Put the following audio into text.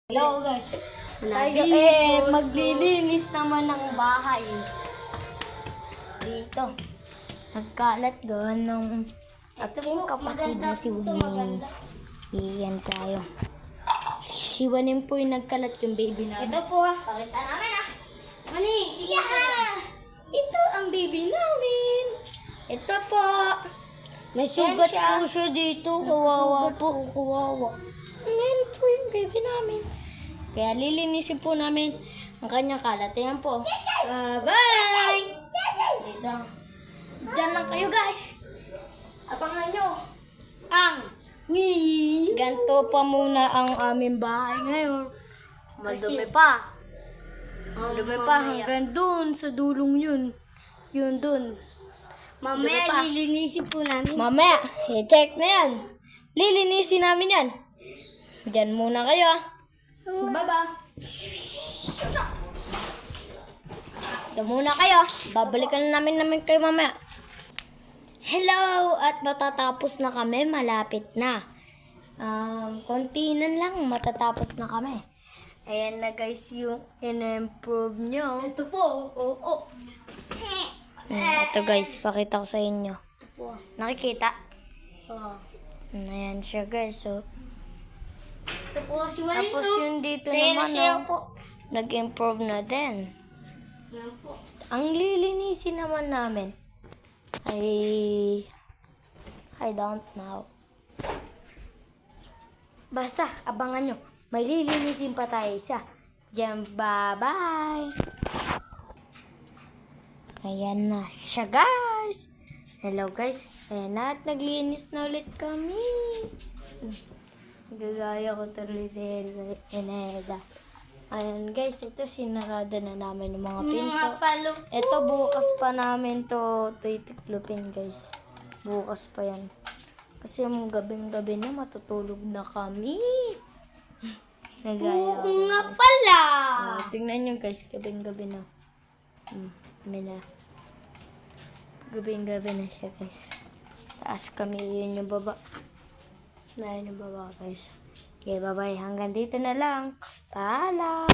Hello guys. Tayo maglilinis naman ng bahay. Dito. Nagkalat gawa ng aking kapatid na si Waning. Iyan tayo. Si Waning po yung nagkalat yung baby namin. Ito po pakita namin Waning, ito ang baby namin. Ito po. May sugat po siya dito. Kawawa po. Kawawa. Ayan po yung baby namin. Kaya lilinisin po namin ang kanyang kalat. Ayan po. Bye! Dito. Diyan lang kayo guys. Abangan nyo. Ganto pa muna ang aming bahay ngayon. Madumi pa. Madumi pa hanggang dun sa dulong yun. Yun dun. Mamaya lilinisin po namin. Mamaya, i-check na yan. Lilinisin namin yan. Diyan muna kayo Bye-bye. Diyan muna kayo. Babalikan na namin kayo mamaya. Hello! At matatapos na kami. Malapit na. Konti na lang. Matatapos na kami. Ayan na guys yung in-improve nyo. Ito po. Ito guys, pakita ko sa inyo. Nakikita? Ayan siya guys. So, Ito po si Waning. tapos yung dito Saya naman, po. nag-improve na din. Yan po. Ang lilinisin naman namin ay I don't know. Basta, abangan nyo. May lilinisin pa tayo isa. Diyan, bye-bye. Ayan na siya, guys. Hello, guys. Ayan na at naglinis na ulit kami. Gagaya ko tuloy si Eneda. Ayan guys, ito sinarada na namin yung mga pinto. Ito bukas pa namin to itiklopin guys. Bukas pa yan. Kasi yung gabing-gabi na matutulog na kami. Nagaya ko. nga pala. Tingnan nyo guys, gabing-gabi na. Na. Gabing-gabi na siya guys. Taas kami, yun yung baba. Na yun yung baba guys. Okay, bye-bye. Hanggang dito na lang. Paalam!